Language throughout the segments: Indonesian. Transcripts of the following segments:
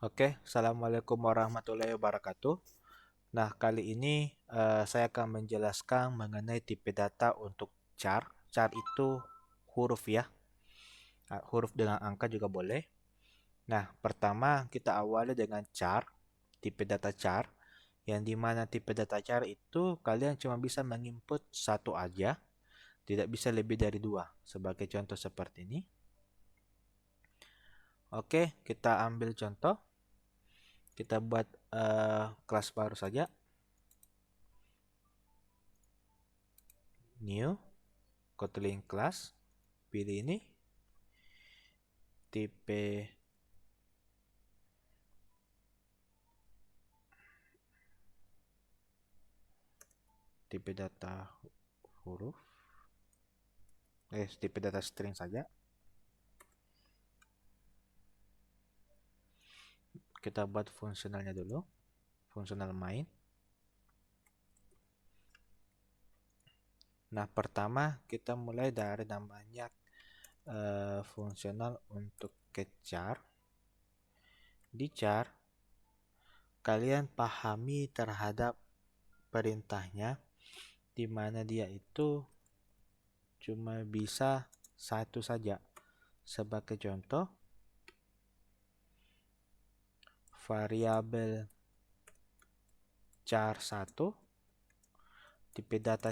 Oke, Assalamualaikum warahmatullahi wabarakatuh. Nah, kali ini saya akan menjelaskan mengenai tipe data untuk char. Char itu huruf ya, huruf dengan angka juga boleh. Nah, pertama kita awali dengan char, tipe data char, yang dimana tipe data char itu kalian cuma bisa menginput satu aja, tidak bisa lebih dari dua. Sebagai contoh seperti ini. Oke, kita ambil contoh. Kita buat kelas baru saja. New Kotlin class, pilih ini tipe tipe data huruf, tipe data string saja. Kita buat fungsionalnya dulu, fungsional main. Nah, pertama kita mulai dari namanya fungsional untuk get char. Di char kalian pahami terhadap perintahnya, di mana dia itu cuma bisa satu saja. Sebagai contoh, variabel char 1, tipe data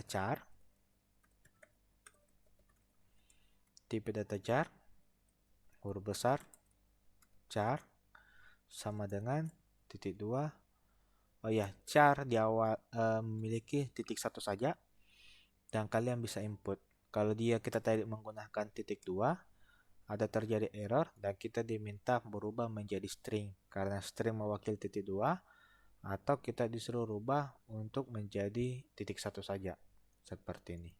char, huruf besar, char, sama dengan titik 2. Oh ya, char di awal memiliki titik 1 saja, dan kalian bisa input. Kalau kita tadi menggunakan titik 2, ada terjadi error dan kita diminta berubah menjadi string, karena string mewakili titik 2, atau kita disuruh rubah untuk menjadi titik 1 saja, seperti ini.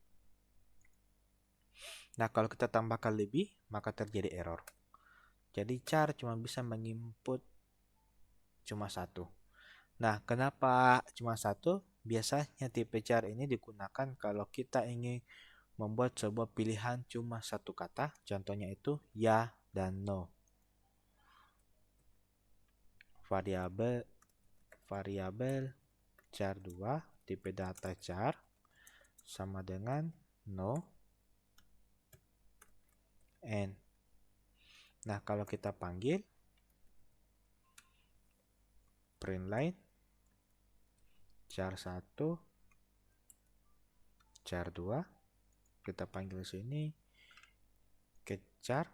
Nah, kalau kita tambahkan lebih, maka terjadi error. Jadi char cuma bisa menginput cuma satu. Nah, kenapa cuma satu? Biasanya tipe char ini digunakan kalau kita ingin membuat sebuah pilihan cuma satu kata. Contohnya itu ya dan no. Variabel char 2 tipe data char sama dengan no and. Nah, kalau kita panggil print line char 1 char 2, kita panggil sini get char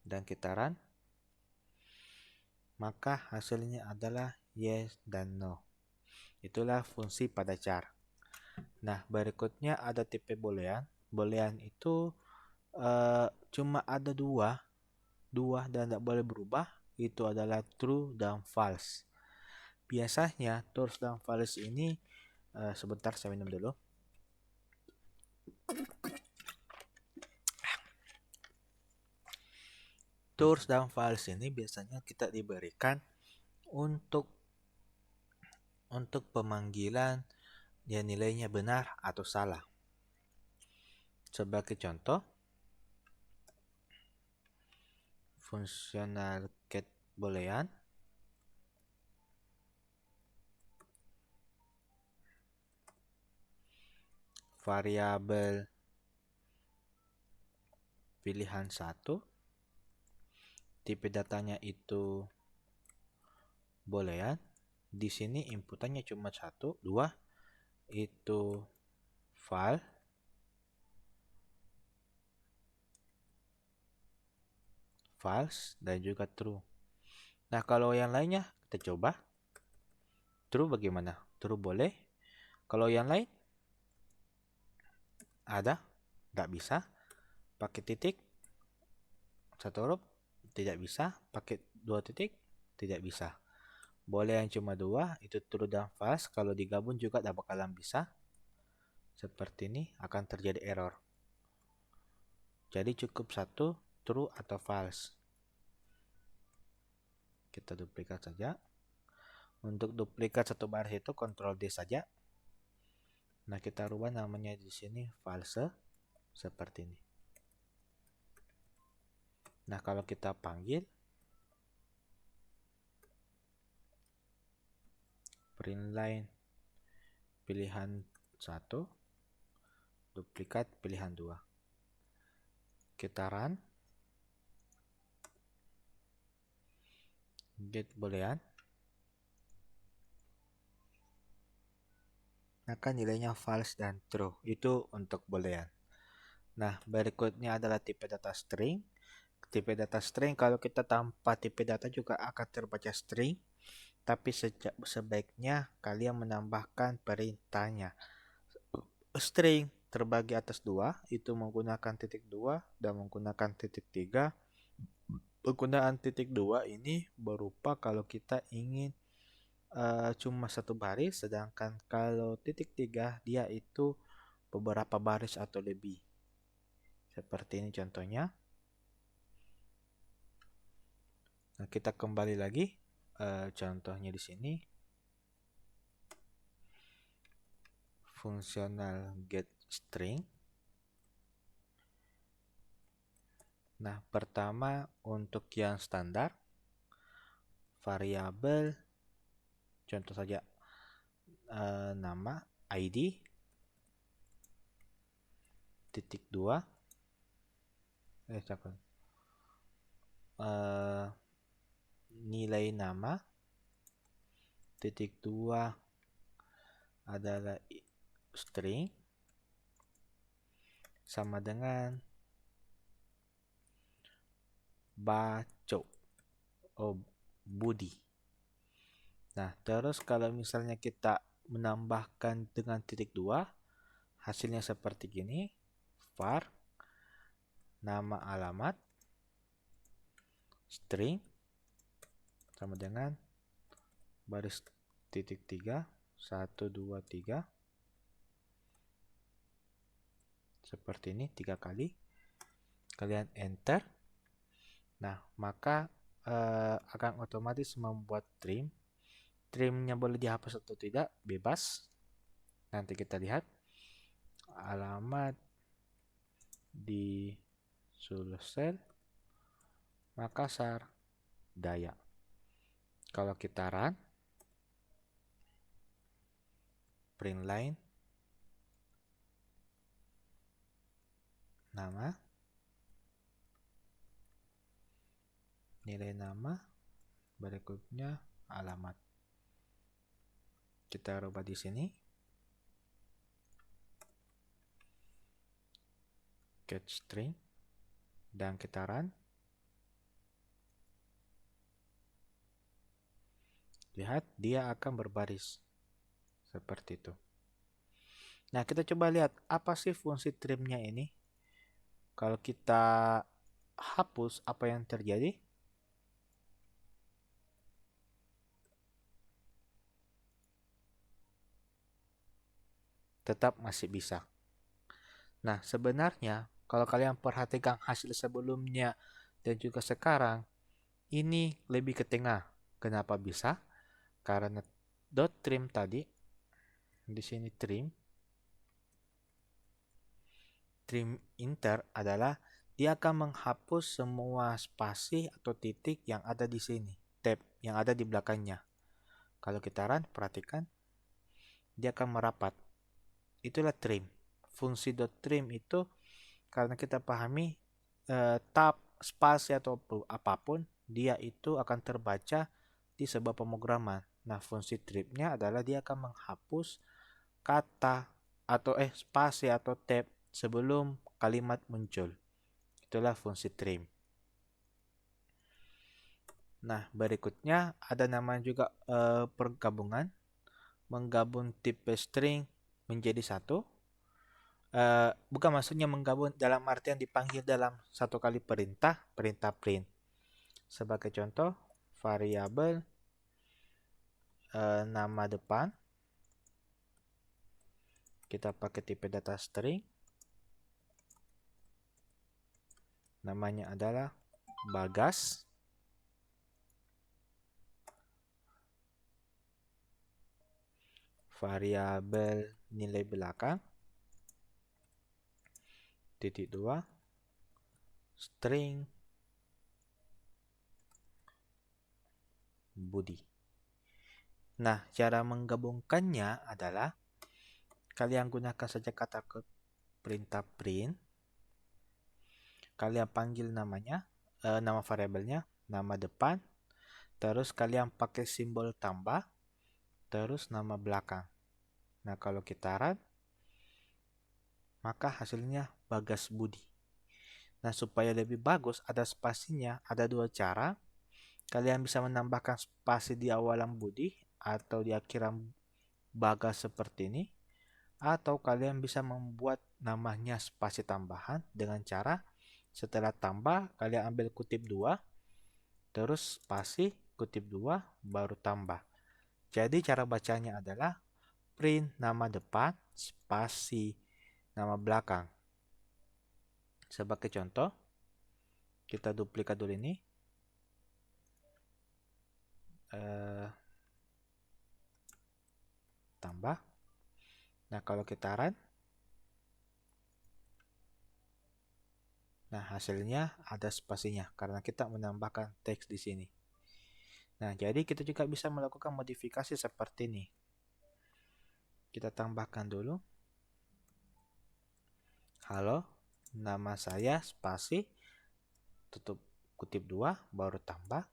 dan kita run, maka hasilnya adalah yes dan no. Itulah fungsi pada char. Nah, berikutnya ada tipe boolean. Boolean itu cuma ada dua dan tidak boleh berubah. Itu adalah true dan false. Biasanya true dan false ini sebentar saya minum dulu. True dan false ini biasanya kita diberikan untuk pemanggilan yang nilainya benar atau salah. Sebagai contoh, fungsional get boolean variabel pilihan 1, tipe datanya itu boolean. Di sini inputannya cuma 1, 2 itu false, dan juga true. Nah, kalau yang lainnya kita coba. True bagaimana? True boleh. Kalau yang lain ada, tidak bisa. Pakai titik satu huruf tidak bisa, pakai dua titik tidak bisa. Boleh yang cuma dua, itu true dan false. Kalau digabung juga tidak bakalan bisa. Seperti ini akan terjadi error. Jadi cukup satu, true atau false. Kita duplikat saja. Untuk duplikat satu baris itu Ctrl D saja. Nah, kita rubah namanya di sini false, seperti ini. Nah, kalau kita panggil print line pilihan 1, duplikat pilihan 2. Kita run. Get boolean. Maka nilainya false dan true. Itu untuk boolean. Nah, berikutnya adalah tipe data string. Tipe data string kalau kita tanpa tipe data juga akan terbaca string. Tapi sebaiknya kalian menambahkan perintahnya. String terbagi atas 2, itu menggunakan titik 2 dan menggunakan titik 3. Penggunaan titik 2 ini berupa kalau kita ingin cuma satu baris, sedangkan kalau titik 3 dia itu beberapa baris atau lebih. Seperti ini contohnya. Nah, kita kembali lagi. Contohnya di sini. Fungsional get string. Nah, pertama untuk yang standar, variabel, contoh saja nama, ID, titik 2, nilai nama, titik 2 adalah string, sama dengan baco, budi. Nah, terus kalau misalnya kita menambahkan dengan titik 2, hasilnya seperti gini. Var, nama alamat, string, sama dengan baris titik 3, 1, 2, 3. Seperti ini 3 kali. Kalian enter. Nah, maka akan otomatis membuat trim. Trimnya boleh dihapus atau tidak, bebas. Nanti kita lihat. Alamat di Sulsel, Makassar, Dayak. Kalau kita run, print line, nama, nilai nama, berikutnya alamat. Kita rubah di sini. Get string, dan kita run. Lihat, dia akan berbaris seperti itu. Nah, kita coba lihat apa sih fungsi trimnya ini. Kalau kita hapus, apa yang terjadi? Tetap masih bisa. Nah, sebenarnya kalau kalian perhatikan hasil sebelumnya dan juga sekarang, ini lebih ke tengah. Kenapa bisa? Karena dot trim tadi, di sini trim inter adalah dia akan menghapus semua spasi atau titik yang ada di sini, tab yang ada di belakangnya. Kalau kita run, perhatikan, dia akan merapat. Itulah trim. Fungsi dot trim itu karena kita pahami tab, spasi atau apapun, dia itu akan terbaca di sebuah pemrograman. Nah, fungsi trimnya adalah dia akan menghapus kata atau spasi atau tab sebelum kalimat muncul. Itulah fungsi trim. Nah, berikutnya ada nama juga pergabungan. Menggabung tipe string menjadi satu. Bukan maksudnya menggabung dalam artian dipanggil dalam satu kali perintah print. Sebagai contoh, variabel nama depan. Kita pakai tipe data string. Namanya adalah Bagas. Variabel nilai belakang. Titik 2. String Budi. Nah, cara menggabungkannya adalah kalian gunakan saja kata perintah print. Kalian panggil namanya, nama variabelnya, nama depan, terus kalian pakai simbol tambah, terus nama belakang. Nah, kalau kita run, maka hasilnya Bagas Budi. Nah, supaya lebih bagus, ada spasinya, ada dua cara. Kalian bisa menambahkan spasi di awalan Budi atau di akhiran Bagas seperti ini. Atau kalian bisa membuat namanya spasi tambahan dengan cara setelah tambah, kalian ambil kutip 2, terus spasi, kutip 2, baru tambah. Jadi cara bacanya adalah print nama depan, spasi nama belakang. Sebagai contoh, kita duplikat dulu ini. Tambah. Nah, kalau kita run, nah hasilnya ada spasinya karena kita menambahkan teks di sini. Nah, jadi kita juga bisa melakukan modifikasi seperti ini. Kita tambahkan dulu. Halo, nama saya spasi, tutup kutip 2, baru tambah.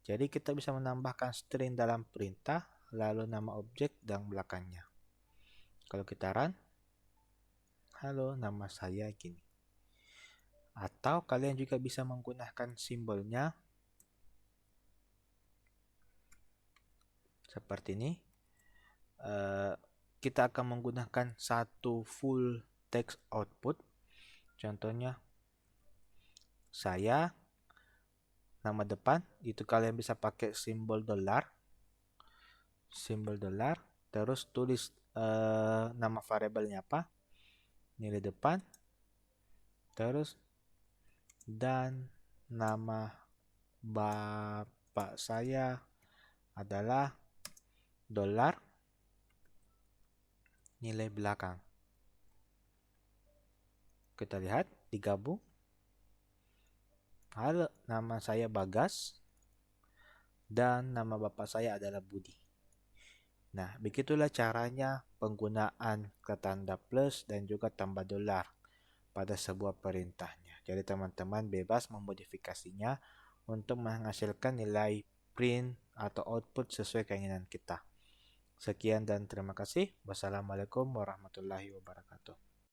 Jadi kita bisa menambahkan string dalam perintah, lalu nama objek dan belakangnya. Kalau kita run, halo, nama saya gini. Atau kalian juga bisa menggunakan simbolnya seperti ini. Kita akan menggunakan satu full text output. Contohnya, saya, nama depan, itu kalian bisa pakai simbol $, terus tulis nama variabelnya apa, nilai depan, terus dan nama bapak saya adalah $, nilai belakang. Kita lihat, digabung. Halo, nama saya Bagas dan nama bapak saya adalah Budi. Nah, begitulah caranya penggunaan tanda plus dan juga tambah $, pada sebuah perintahnya. Jadi teman-teman bebas memodifikasinya untuk menghasilkan nilai print atau output sesuai keinginan kita. Sekian dan terima kasih. Wassalamualaikum warahmatullahi wabarakatuh.